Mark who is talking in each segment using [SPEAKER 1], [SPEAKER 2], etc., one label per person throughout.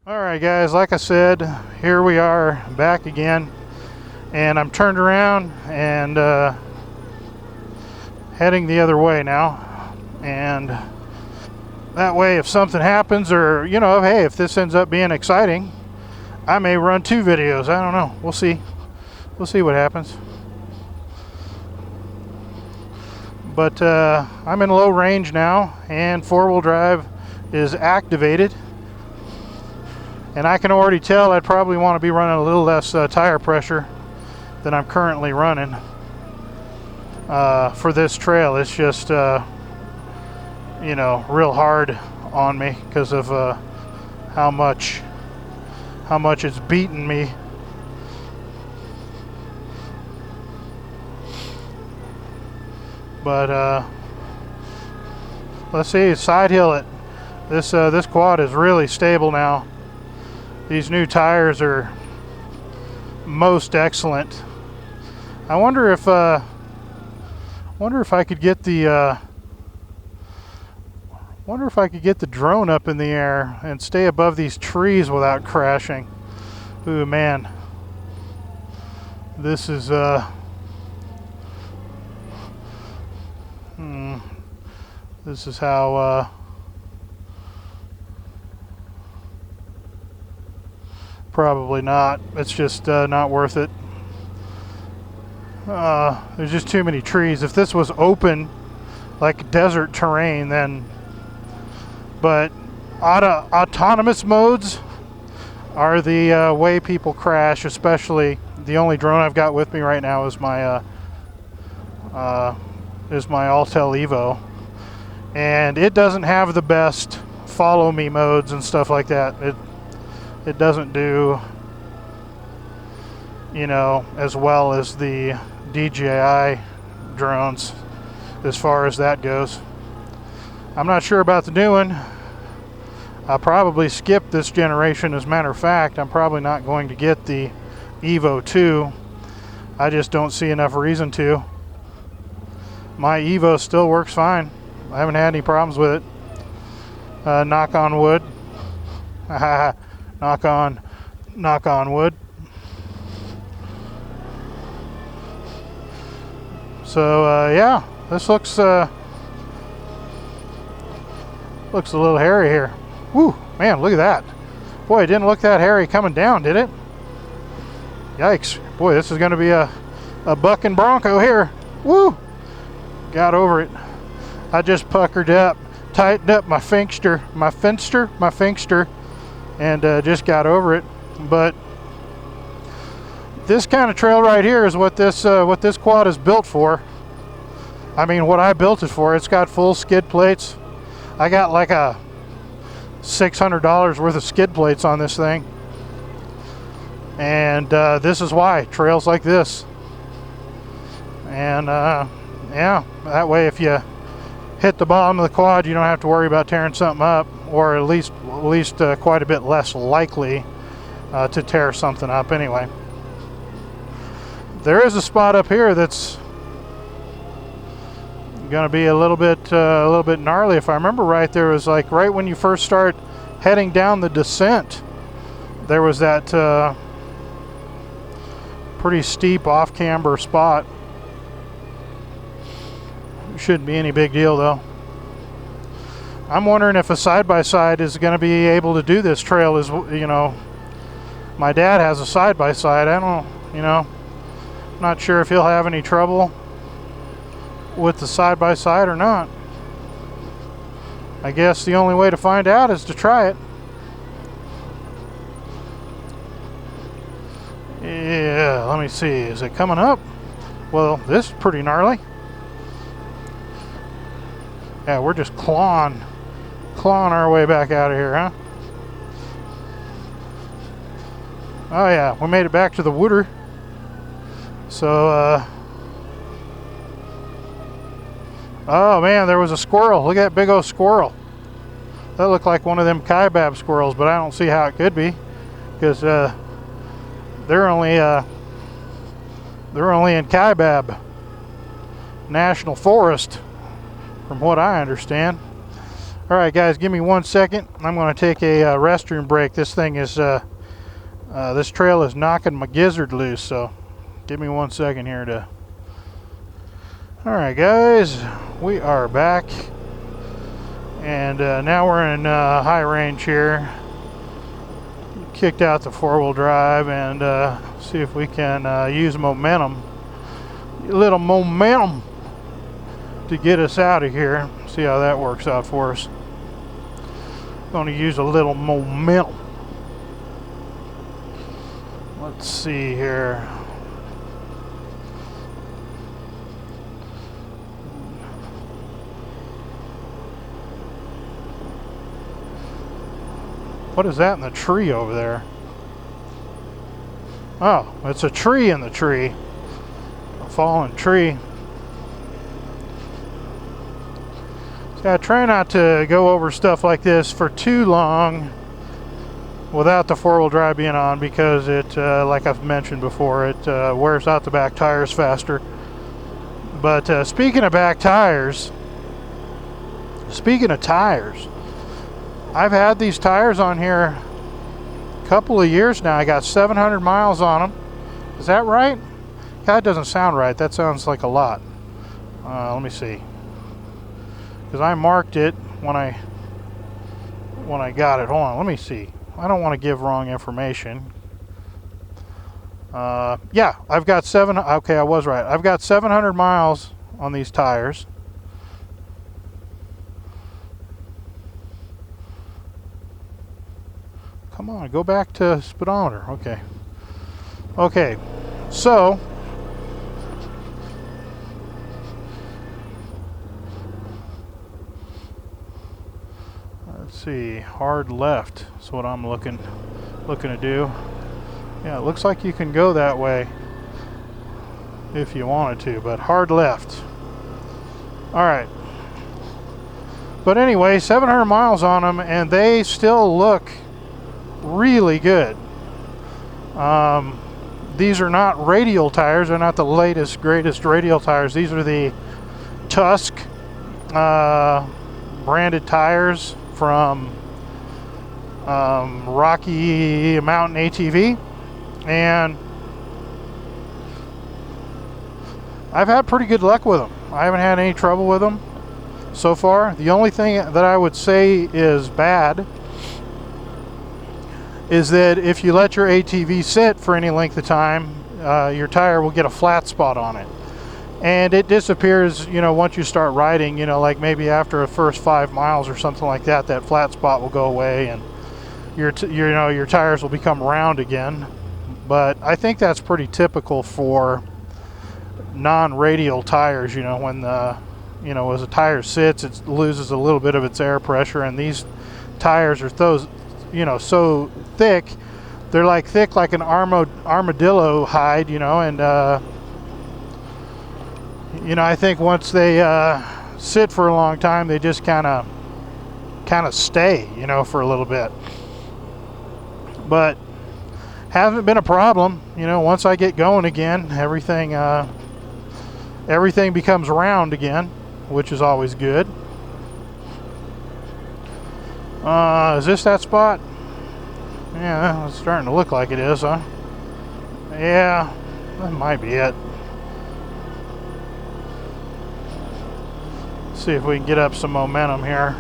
[SPEAKER 1] Alright guys, like I said, here we are back again, and I'm turned around and heading the other way now, and that way if something happens, or hey, if this ends up being exciting, I may run 2 videos. I don't know, we'll see what happens. But I'm in low range now, and 4-wheel drive is activated. And I can already tell I'd probably want to be running a little less tire pressure than I'm currently running for this trail. It's just, real hard on me because of how much it's beating me. But let's see, side hill it. This quad is really stable now. These new tires are most excellent. I wonder if I could get the drone up in the air and stay above these trees without crashing. Ooh man, this is this is how probably not. It's just not worth it. There's just too many trees. If this was open, like desert terrain, then. But autonomous modes are the way people crash. Especially the only drone I've got with me right now is my Altel Evo, and it doesn't have the best follow me modes and stuff like that. It doesn't do, as well as the DJI drones as far as that goes. I'm not sure about the new one. I'll probably skip this generation. As a matter of fact, I'm probably not going to get the Evo 2. I just don't see enough reason to. My Evo still works fine. I haven't had any problems with it. Knock on wood. knock on wood. So yeah, this looks a little hairy here. Woo, man, look at that. Boy, it didn't look that hairy coming down, did it? Yikes. Boy, this is going to be a bucking bronco here. Woo! Got over it. I just puckered up, tightened up my finster, and just got over it. But this kind of trail right here is what this quad is built for. I mean, what I built it for. It's got full skid plates. I got like a $600 worth of skid plates on this thing, and this is why, trails like this. And yeah, that way if you hit the bottom of the quad, you don't have to worry about tearing something up, or at least quite a bit less likely to tear something up anyway. There is a spot up here that's going to be a little bit gnarly. If I remember right, there was like right when you first start heading down the descent, there was that pretty steep off-camber spot. Shouldn't be any big deal though. I'm wondering if a side-by-side is going to be able to do this trail. As my dad has a side-by-side. I don't, not sure if he'll have any trouble with the side-by-side or not. I guess the only way to find out is to try it. Yeah, let me see. Is it coming up? Well, this is pretty gnarly. Yeah, we're just clawing our way back out of here, huh? Oh yeah, we made it back to the wooder. So, oh man, there was a squirrel. Look at that big old squirrel. That looked like one of them kaibab squirrels, but I don't see how it could be, because they're only in Kaibab National Forest, from what I understand. Alright guys, give me 1 second. I'm going to take a restroom break. This thing is, this trail is knocking my gizzard loose, so give me 1 second here to... Alright guys, we are back. And now we're in high range here. Kicked out the 4-wheel drive and see if we can use momentum. A little momentum to get us out of here. See how that works out for us. Going to use a little momentum. Let's see here. What is that in the tree over there? Oh, it's a tree in the tree. A fallen tree. I try not to go over stuff like this for too long without the 4-wheel drive being on, because it, like I've mentioned before, it wears out the back tires faster. But speaking of back tires, speaking of tires, I've had these tires on here a couple of years now. I got 700 miles on them. Is that right? That doesn't sound right. That sounds like a lot. Let me see. Because I marked it when I got it. Hold on, let me see. I don't want to give wrong information. Yeah, I've got okay, I was right. I've got 700 miles on these tires. Come on, go back to speedometer. Okay. Okay, so let's see, hard left is what I'm looking to do. Yeah, it looks like you can go that way if you wanted to, but hard left. Alright. But anyway, 700 miles on them, and they still look really good. These are not radial tires. They're not the latest, greatest radial tires. These are the Tusk branded tires from Rocky Mountain ATV, and I've had pretty good luck with them. I haven't had any trouble with them so far. The only thing that I would say is bad is that if you let your ATV sit for any length of time, your tire will get a flat spot on it. And it disappears, you know, once you start riding, you know, like maybe after the first 5 miles or something like that, that flat spot will go away and your tires will become round again. But I think that's pretty typical for non-radial tires. You know, when the, you know, as a tire sits, it loses a little bit of its air pressure, and these tires are those, you know, so thick, they're like thick like an armadillo hide, you know, and you know, I think once they sit for a long time, they just kind of stay, you know, for a little bit. But hasn't been a problem, you know. Once I get going again, everything becomes round again, which is always good. Is this that spot? Yeah, it's starting to look like it is, huh? Yeah, that might be it. See if we can get up some momentum here.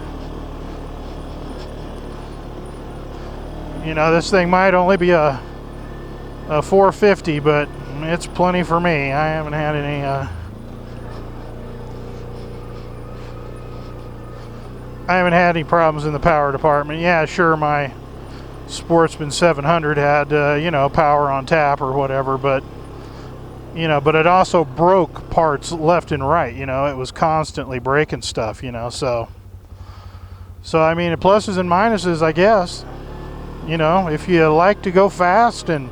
[SPEAKER 1] You know, this thing might only be a 450, but it's plenty for me. I haven't had any problems in the power department. Yeah, sure, my Sportsman 700 had you know, power on tap or whatever, but you know, but it also broke parts left and right. You know, it was constantly breaking stuff, you know, so I mean, pluses and minuses, I guess. You know, if you like to go fast and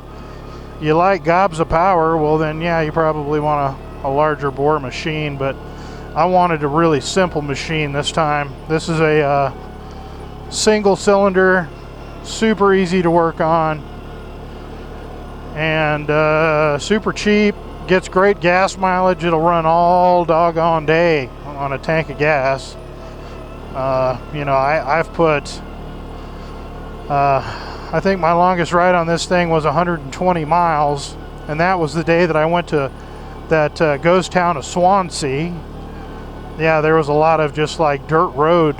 [SPEAKER 1] you like gobs of power, well then yeah, you probably want a larger bore machine, but I wanted a really simple machine this time. This is a single cylinder, super easy to work on, and super cheap. Gets great gas mileage. It'll run all doggone day on a tank of gas. You know, I've put, I think my longest ride on this thing was 120 miles, and that was the day that I went to that ghost town of Swansea. Yeah, there was a lot of just like dirt road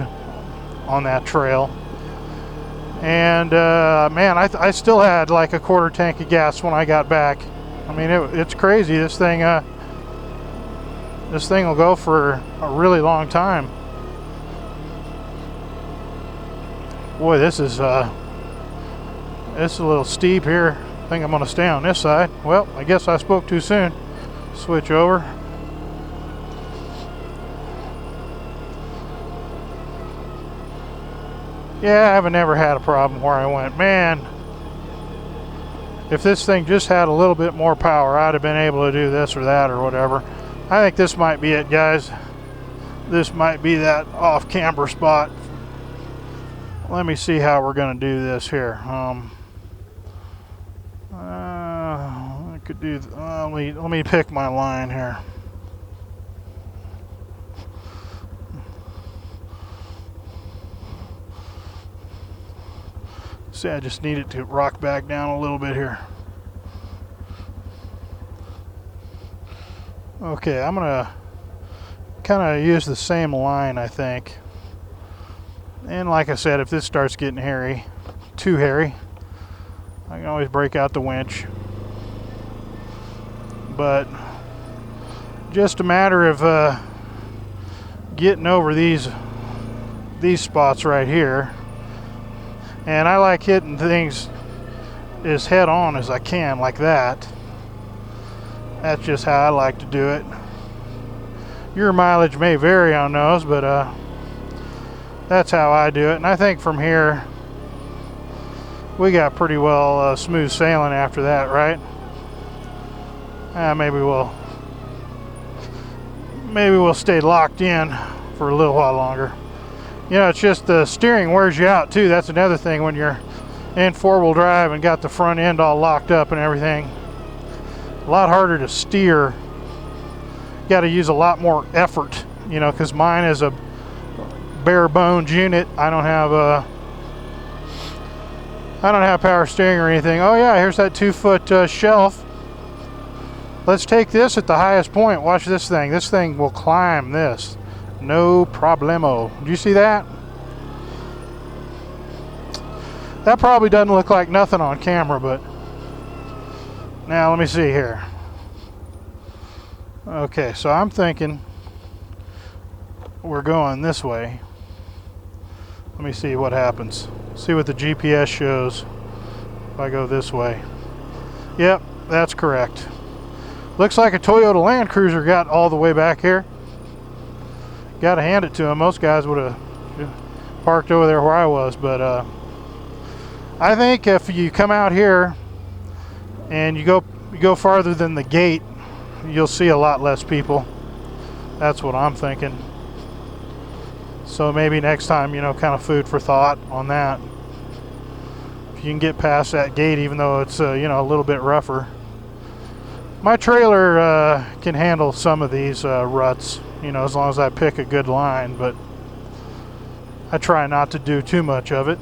[SPEAKER 1] on that trail. And man, I still had like a quarter tank of gas when I got back. I mean, it's crazy. This thing will go for a really long time. Boy, this is a little steep here. I think I'm gonna stay on this side. Well, I guess I spoke too soon. Switch over. Yeah, I haven't never had a problem where I went, man, if this thing just had a little bit more power, I'd have been able to do this or that or whatever. I think this might be it, guys. This might be that off-camber spot. Let me see how we're going to do this here. I could do. Let me pick my line here. See, I just need it to rock back down a little bit here. Okay, I'm gonna kind of use the same line, I think. And like I said, if this starts getting hairy, too hairy, I can always break out the winch. But just a matter of getting over these spots right here. And I like hitting things as head on as I can, like that. That's just how I like to do it. Your mileage may vary on those, but that's how I do it. And I think from here we got pretty well smooth sailing after that, right? Maybe we'll stay locked in for a little while longer. You know, it's just the steering wears you out too. That's another thing when you're in four-wheel drive and got the front end all locked up and everything. A lot harder to steer. You got to use a lot more effort, you know, because mine is a bare bones unit. I don't have power steering or anything. Oh yeah, here's that 2-foot shelf. Let's take this at the highest point. Watch this thing. This thing will climb this. No problemo. Did you see that? That probably doesn't look like nothing on camera, but now let me see here. Okay, so I'm thinking we're going this way. Let me see what happens. See what the GPS shows if I go this way. Yep, that's correct. Looks like a Toyota Land Cruiser got all the way back here. Got to hand it to him. Most guys would have parked over there where I was, but I think if you come out here and you go farther than the gate, you'll see a lot less people. That's what I'm thinking. So maybe next time, you know, kind of food for thought on that. If you can get past that gate, even though it's you know, a little bit rougher. My trailer can handle some of these ruts, you know, as long as I pick a good line, but I try not to do too much of it.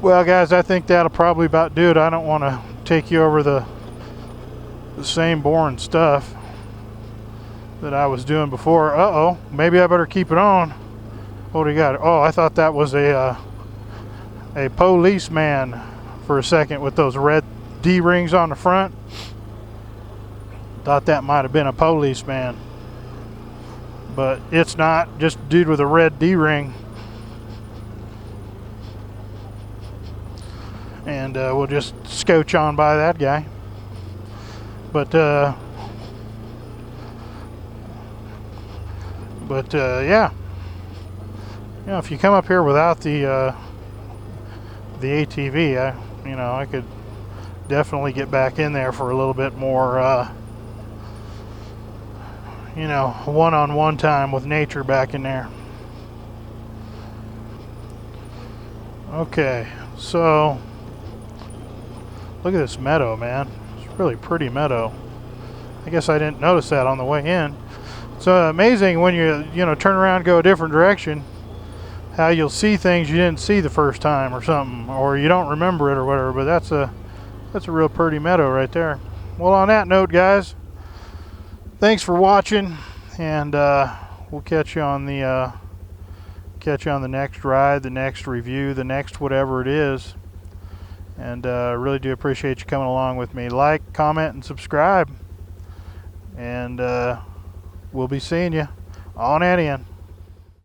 [SPEAKER 1] Well, guys, I think that'll probably about do it. I don't want to take you over the same boring stuff that I was doing before. Uh-oh, maybe I better keep it on. What do you got? Oh, I thought that was a policeman for a second with those red D-rings on the front. Thought that might have been a policeman, but it's not. Just a dude with a red D-ring. And we'll just scooch on by that guy. But yeah, you know, if you come up here without the ATV, you know, I could definitely get back in there for a little bit more, you know, one-on-one time with nature back in there. Okay, so look at this meadow, man. It's a really pretty meadow. I guess I didn't notice that on the way in. It's amazing when you know, turn around and go a different direction, how you'll see things you didn't see the first time or something, or you don't remember it or whatever. But that's a real pretty meadow right there. Well, on that note, guys, thanks for watching, and we'll catch you on the next ride, the next review, the next whatever it is. And really do appreciate you coming along with me. Like, comment, and subscribe. And we'll be seeing you on that end.